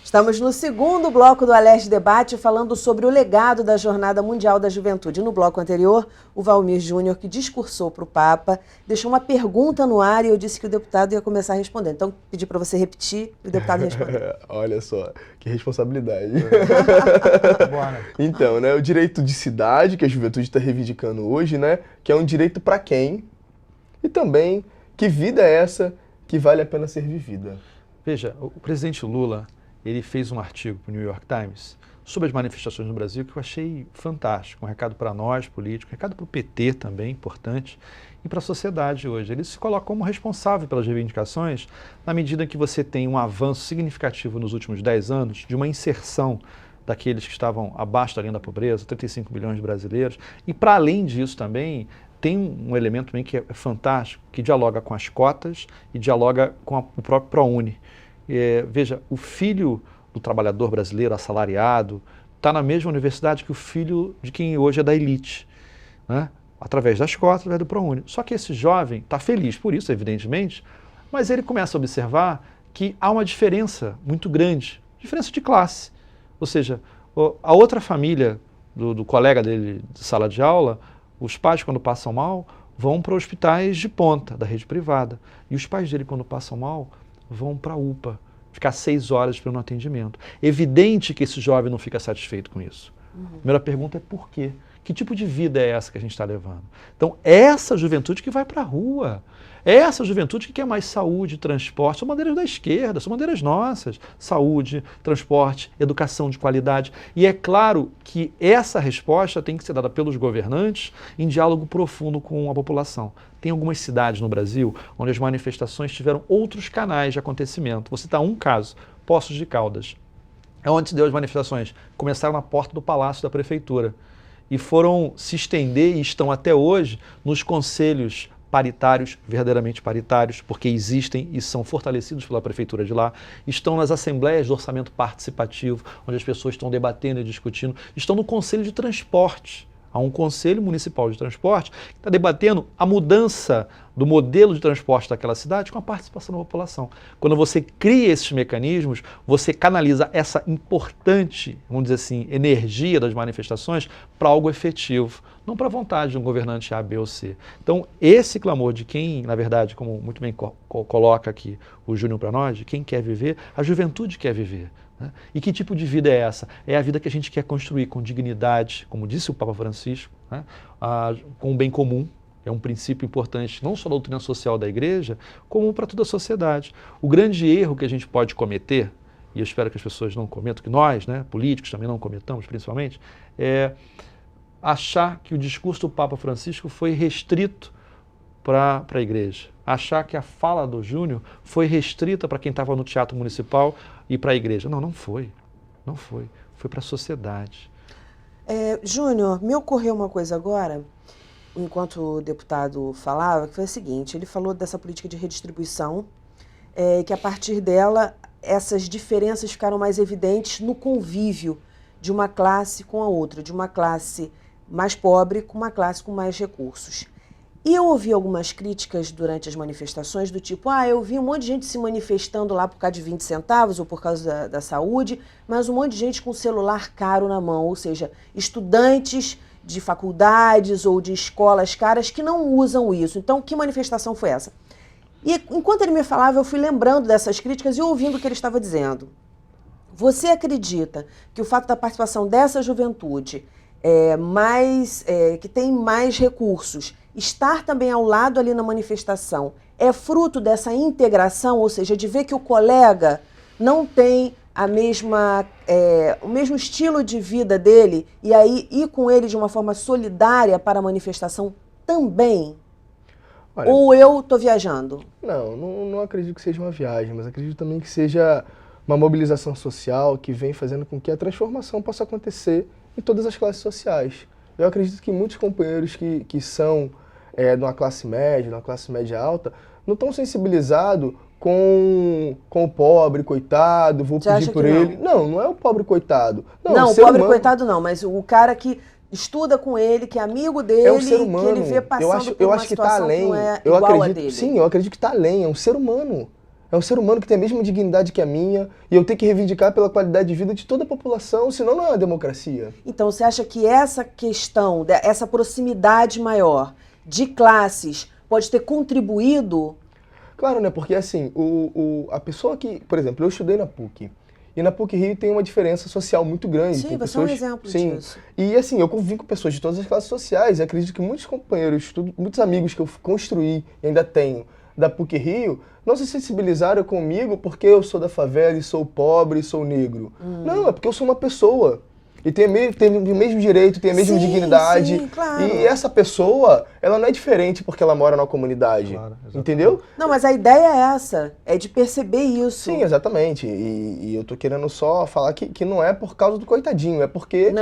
Estamos no segundo bloco do Alerj Debate, falando sobre o legado da Jornada Mundial da Juventude. No bloco anterior, o Valmir Júnior, que discursou para o Papa, deixou uma pergunta no ar e eu disse que o deputado ia começar a responder. Então, pedi para você repetir e o deputado responder. Olha só, que responsabilidade. Então, né, o direito de cidade, que a juventude está reivindicando hoje, né, que é um direito para quem? E também, que vida é essa que vale a pena ser vivida? Veja, o presidente Lula, ele fez um artigo para o New York Times sobre as manifestações no Brasil que eu achei fantástico, um recado para nós, políticos, um recado para o PT também, importante, e para a sociedade hoje. Ele se coloca como responsável pelas reivindicações na medida que você tem um avanço significativo nos últimos 10 anos de uma inserção daqueles que estavam abaixo da linha da pobreza, 35 milhões de brasileiros, e para além disso também tem um elemento também que é fantástico, que dialoga com as cotas e dialoga com o próprio ProUni. Veja, o filho do trabalhador brasileiro assalariado está na mesma universidade que o filho de quem hoje é da elite, né? Através das cotas, através do ProUni. Só que esse jovem está feliz por isso, evidentemente, mas ele começa a observar que há uma diferença muito grande, diferença de classe. Ou seja, a outra família do colega dele de sala de aula, os pais, quando passam mal, vão para hospitais de ponta, da rede privada. E os pais dele, quando passam mal, vão para a UPA, ficar 6 horas esperando um atendimento. Evidente que esse jovem não fica satisfeito com isso. A primeira pergunta é por quê? Que tipo de vida é essa que a gente está levando? Então, essa juventude que vai para a rua, essa juventude que quer mais saúde, transporte, são bandeiras da esquerda, são bandeiras nossas. Saúde, transporte, educação de qualidade. E é claro que essa resposta tem que ser dada pelos governantes em diálogo profundo com a população. Tem algumas cidades no Brasil onde as manifestações tiveram outros canais de acontecimento. Vou citar um caso, Poços de Caldas. É onde se deu as manifestações. Começaram na porta do Palácio da Prefeitura e foram se estender e estão até hoje nos conselhos paritários, verdadeiramente paritários, porque existem e são fortalecidos pela prefeitura de lá, estão nas assembleias do orçamento participativo, onde as pessoas estão debatendo e discutindo, estão no conselho de transporte. Há um conselho municipal de transporte que está debatendo a mudança do modelo de transporte daquela cidade com a participação da população. Quando você cria esses mecanismos, você canaliza essa importante, vamos dizer assim, energia das manifestações para algo efetivo, não para a vontade de um governante A, B ou C. Então, esse clamor de quem, na verdade, como muito bem coloca aqui o Júnior para nós, de quem quer viver, a juventude quer viver. Né? E que tipo de vida é essa? É a vida que a gente quer construir com dignidade, como disse o Papa Francisco, né? Com o bem comum. É um princípio importante, não só da doutrina social da igreja, como para toda a sociedade. O grande erro que a gente pode cometer, e eu espero que as pessoas não cometam, que nós, né, políticos, também não cometamos, principalmente, é achar que o discurso do Papa Francisco foi restrito para a igreja. Achar que a fala do Júnior foi restrita para quem estava no teatro municipal e para a igreja. Não, não foi. Não foi. Foi para a sociedade. Júnior, me ocorreu uma coisa agora, enquanto o deputado falava, que foi o seguinte, ele falou dessa política de redistribuição, que a partir dela essas diferenças ficaram mais evidentes no convívio de uma classe com a outra, de uma classe mais pobre com uma classe com mais recursos. E eu ouvi algumas críticas durante as manifestações do tipo, eu vi um monte de gente se manifestando lá por causa de 20 centavos ou por causa da saúde, mas um monte de gente com celular caro na mão, ou seja, estudantes de faculdades ou de escolas caras que não usam isso. Então, que manifestação foi essa? E enquanto ele me falava, eu fui lembrando dessas críticas e ouvindo o que ele estava dizendo. Você acredita que o fato da participação dessa juventude que tem mais recursos, estar também ao lado ali na manifestação, é fruto dessa integração, ou seja, de ver que o colega não tem o mesmo estilo de vida dele e aí ir com ele de uma forma solidária para a manifestação também? Olha, ou eu estou viajando? Não acredito que seja uma viagem, mas acredito também que seja uma mobilização social que vem fazendo com que a transformação possa acontecer em todas as classes sociais. Eu acredito que muitos companheiros que são de uma classe média alta, não estão sensibilizados com o pobre, coitado, vou pedir por ele. Não é o pobre coitado. Não, o pobre coitado não, mas o cara que estuda com ele, que é amigo dele, é um ser humano. Que ele vê passando por uma situação que não é igual a dele. Sim, eu acredito que está além, é um ser humano. É um ser humano que tem a mesma dignidade que a minha, e eu tenho que reivindicar pela qualidade de vida de toda a população, senão não é uma democracia. Então, você acha que essa questão, essa proximidade maior de classes pode ter contribuído? Claro, né? Porque assim, a pessoa que, por exemplo, eu estudei na PUC. E na PUC-Rio tem uma diferença social muito grande. Sim, tem você é um exemplo disso. E assim, eu convivo com pessoas de todas as classes sociais. E acredito que muitos companheiros, muitos amigos que eu construí e ainda tenho da PUC-Rio, não se sensibilizaram comigo porque eu sou da favela e sou pobre e sou negro. Não, é porque eu sou uma pessoa. E tem o mesmo direito, tem a mesma dignidade. Sim, claro. E essa pessoa, ela não é diferente porque ela mora na comunidade. Claro, entendeu? Não, mas a ideia é essa, é de perceber isso. Sim, exatamente. E eu tô querendo só falar que não é por causa do coitadinho, é porque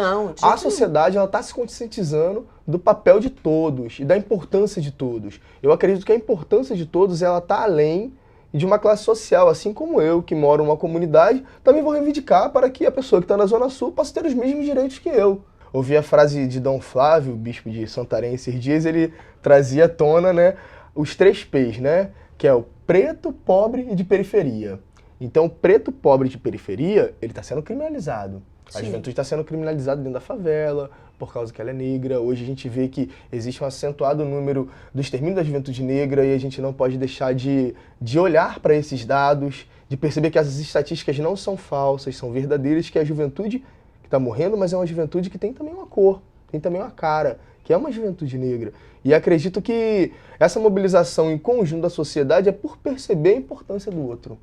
a sociedade ela tá se conscientizando do papel de todos e da importância de todos. Eu acredito que a importância de todos ela tá além de uma classe social, assim como eu, que moro numa comunidade, também vou reivindicar para que a pessoa que está na Zona Sul possa ter os mesmos direitos que eu. Ouvi a frase de Dom Flávio, bispo de Santarém, esses dias, ele trazia à tona, né, os 3 P's, né, que é o preto, pobre e de periferia. Então, o preto, pobre e de periferia, ele está sendo criminalizado. A juventude está sendo criminalizada dentro da favela, por causa que ela é negra. Hoje a gente vê que existe um acentuado número do extermínio da juventude negra e a gente não pode deixar de olhar para esses dados, de perceber que essas estatísticas não são falsas, são verdadeiras, que a juventude que está morrendo, mas é uma juventude que tem também uma cor, tem também uma cara, que é uma juventude negra. E acredito que essa mobilização em conjunto da sociedade é por perceber a importância do outro.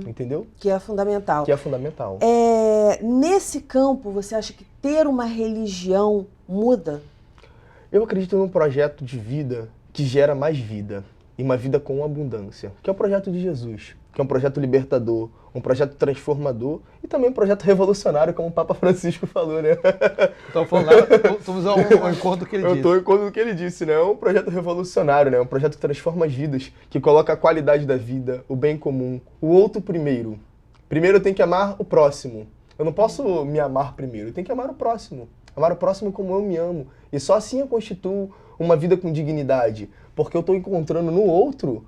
Entendeu? Que é fundamental. Que é fundamental. Nesse campo, você acha que ter uma religião muda? Eu acredito num projeto de vida que gera mais vida. E uma vida com abundância. Que é o projeto de Jesus. Que é um projeto libertador, um projeto transformador e também um projeto revolucionário, como o Papa Francisco falou, né? Estamos ao encontro do que ele disse. Eu estou ao encontro do que ele disse, né? É um projeto revolucionário, né? Um projeto que transforma as vidas, que coloca a qualidade da vida, o bem comum, o outro primeiro. Primeiro eu tenho que amar o próximo. Eu não posso me amar primeiro, eu tenho que amar o próximo. Amar o próximo como eu me amo. E só assim eu constituo uma vida com dignidade. Porque eu estou encontrando no outro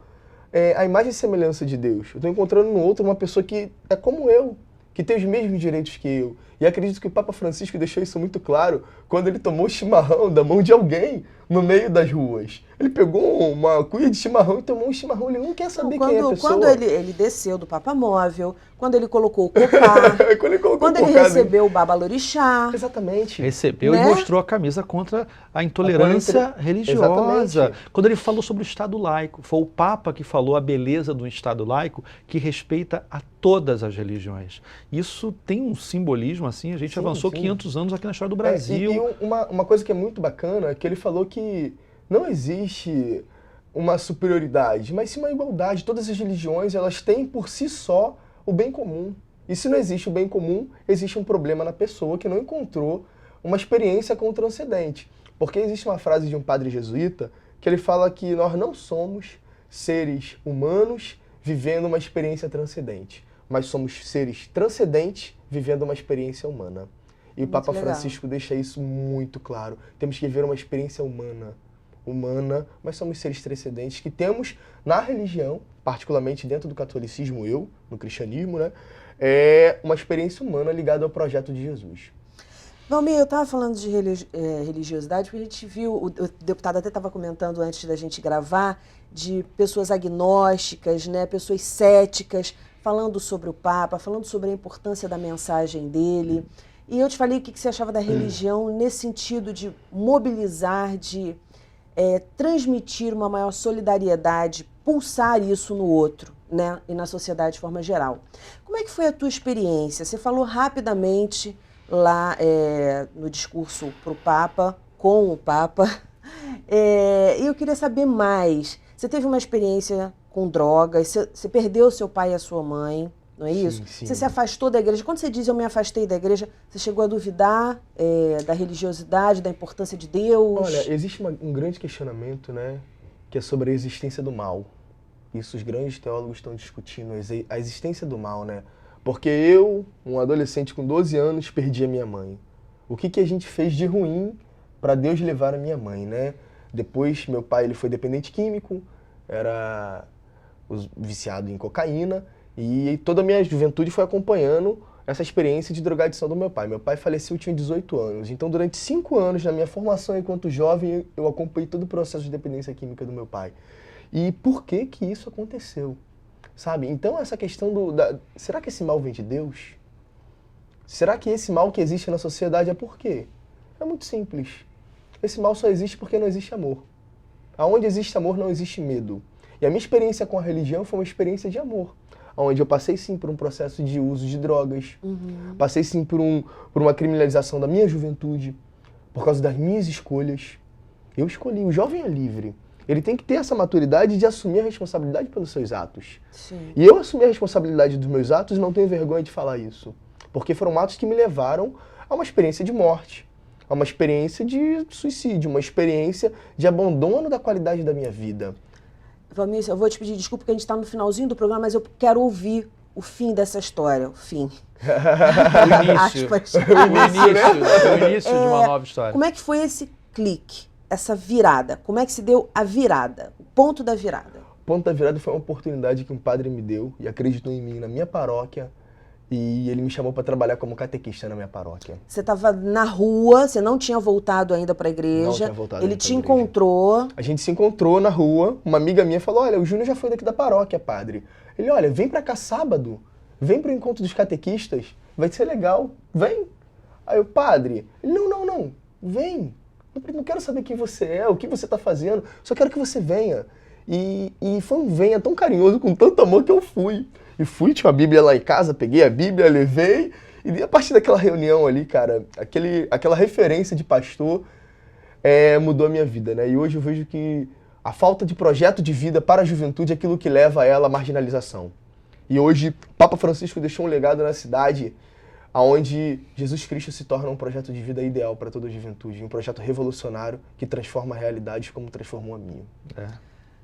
a imagem e semelhança de Deus. Eu estou encontrando no outro uma pessoa que é como eu, que tem os mesmos direitos que eu. E acredito que o Papa Francisco deixou isso muito claro quando ele tomou chimarrão da mão de alguém no meio das ruas. Ele pegou uma cuia de chimarrão e tomou um chimarrão, ele não quer saber quem é a pessoa. Quando ele desceu do Papa Móvel, quando ele colocou o cocá, quando ele recebeu o Babalorixá. Exatamente. Recebeu e mostrou a camisa contra a intolerância religiosa. Exatamente. Quando ele falou sobre o Estado laico, foi o Papa que falou a beleza do Estado laico que respeita a todas as religiões. Isso tem um simbolismo assim, a gente avançou 500 anos aqui na história do Brasil. E uma coisa que é muito bacana é que ele falou que não existe uma superioridade, mas sim uma igualdade. Todas as religiões, elas têm por si só o bem comum. E se não existe o bem comum, existe um problema na pessoa que não encontrou uma experiência com o transcendente. Porque existe uma frase de um padre jesuíta que ele fala que nós não somos seres humanos vivendo uma experiência transcendente, mas somos seres transcendentes vivendo uma experiência humana. E o Papa Francisco deixa isso muito claro. Temos que viver uma experiência humana, mas somos seres transcendentes que temos na religião, particularmente dentro do catolicismo, no cristianismo, né, uma experiência humana ligada ao projeto de Jesus. Valmir, eu estava falando de religiosidade, porque a gente viu, o deputado até estava comentando antes da gente gravar, de pessoas agnósticas, né, pessoas céticas, falando sobre o Papa, falando sobre a importância da mensagem dele. E eu te falei o que você achava da religião nesse sentido de mobilizar, de transmitir uma maior solidariedade, pulsar isso no outro, né, e na sociedade de forma geral. Como é que foi a tua experiência? Você falou rapidamente lá no discurso para o Papa, com o Papa, e eu queria saber mais. Você teve uma experiência com drogas, você perdeu seu pai e a sua mãe, não é isso? Sim. Você se afastou da igreja. Quando você diz eu me afastei da igreja, você chegou a duvidar da religiosidade, da importância de Deus? Olha, existe um grande questionamento, né, que é sobre a existência do mal. Isso os grandes teólogos estão discutindo, a existência do mal, né? Porque eu, um adolescente com 12 anos, perdi a minha mãe. O que a gente fez de ruim para Deus levar a minha mãe, né? Depois, meu pai ele foi dependente químico, era viciado em cocaína, e toda a minha juventude foi acompanhando essa experiência de drogadição do meu pai. Meu pai faleceu, eu tinha 18 anos, então durante 5 anos, na minha formação enquanto jovem, eu acompanhei todo o processo de dependência química do meu pai. E por que que isso aconteceu? Sabe? Então essa questão será que esse mal vem de Deus? Será que esse mal que existe na sociedade é por quê? É muito simples. Esse mal só existe porque não existe amor. Aonde existe amor, não existe medo. E a minha experiência com a religião foi uma experiência de amor, onde eu passei sim por um processo de uso de drogas, passei sim por uma criminalização da minha juventude, por causa das minhas escolhas. Eu escolhi, o jovem é livre. Ele tem que ter essa maturidade de assumir a responsabilidade pelos seus atos. Sim. E eu assumi a responsabilidade dos meus atos e não tenho vergonha de falar isso. Porque foram atos que me levaram a uma experiência de morte, a uma experiência de suicídio, uma experiência de abandono da qualidade da minha vida. Valmir, eu vou te pedir desculpa porque a gente está no finalzinho do programa, mas eu quero ouvir o fim dessa história, o fim. O início, Aspas. o início de uma nova história. Como é que foi esse clique, essa virada? Como é que se deu a virada, o ponto da virada? O ponto da virada foi uma oportunidade que um padre me deu e acreditou em mim na minha paróquia, e ele me chamou para trabalhar como catequista na minha paróquia. Você estava na rua, você não tinha voltado ainda para a igreja. Não tinha voltado Ele ainda te pra igreja. encontrou. A gente se encontrou na rua, uma amiga minha falou, olha, o Júnior já foi daqui da paróquia, padre. Ele, olha, vem pra cá sábado, vem pro encontro dos catequistas, vai ser legal, vem. Aí eu, padre, ele, não, vem. Não quero saber quem você é, o que você tá fazendo, só quero que você venha. E foi um venha tão carinhoso, com tanto amor que eu fui. E fui, tinha uma Bíblia lá em casa, peguei a Bíblia, levei, e a partir daquela reunião ali, cara, aquela referência de pastor mudou a minha vida, né? E hoje eu vejo que a falta de projeto de vida para a juventude é aquilo que leva a ela à marginalização. E hoje, Papa Francisco deixou um legado na cidade onde Jesus Cristo se torna um projeto de vida ideal para toda a juventude, um projeto revolucionário que transforma realidades como transformou a minha.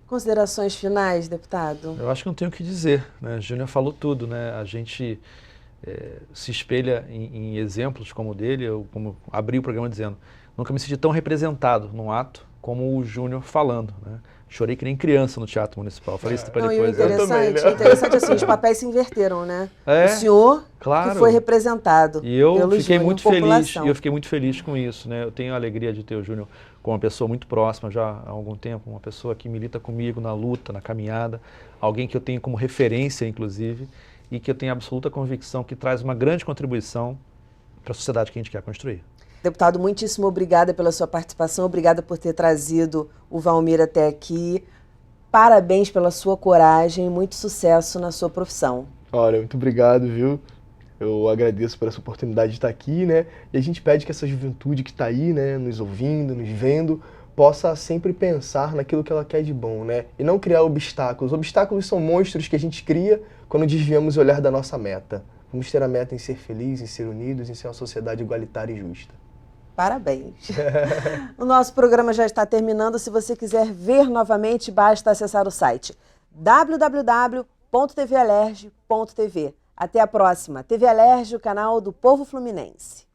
Considerações finais, deputado? Eu acho que não tenho o que dizer, né? Júnior falou tudo, né? A gente se espelha em exemplos como o dele, eu como abri o programa dizendo, nunca me senti tão representado num ato como o Júnior falando, né? Chorei que nem criança no Teatro Municipal, falei isso para Não, depois. e o interessante assim, os papéis se inverteram, né? O senhor claro. que foi representado E eu pelo fiquei Júnior, muito feliz, população. e eu fiquei muito feliz com isso, né? Eu tenho a alegria de ter o Júnior como uma pessoa muito próxima já há algum tempo, uma pessoa que milita comigo na luta, na caminhada, alguém que eu tenho como referência, inclusive, e que eu tenho absoluta convicção que traz uma grande contribuição para a sociedade que a gente quer construir. Deputado, muitíssimo obrigada pela sua participação, obrigada por ter trazido o Valmir até aqui. Parabéns pela sua coragem, muito sucesso na sua profissão. Olha, muito obrigado, viu? Eu agradeço por essa oportunidade de estar aqui, né? E a gente pede que essa juventude que está aí, né, nos ouvindo, nos vendo, possa sempre pensar naquilo que ela quer de bom, né? E não criar obstáculos. Obstáculos são monstros que a gente cria quando desviamos o olhar da nossa meta. Vamos ter a meta em ser feliz, em ser unidos, em ser uma sociedade igualitária e justa. Parabéns. O nosso programa já está terminando. Se você quiser ver novamente, basta acessar o site www.tvalerj.tv. Até a próxima. TV Alerj, o canal do Povo Fluminense.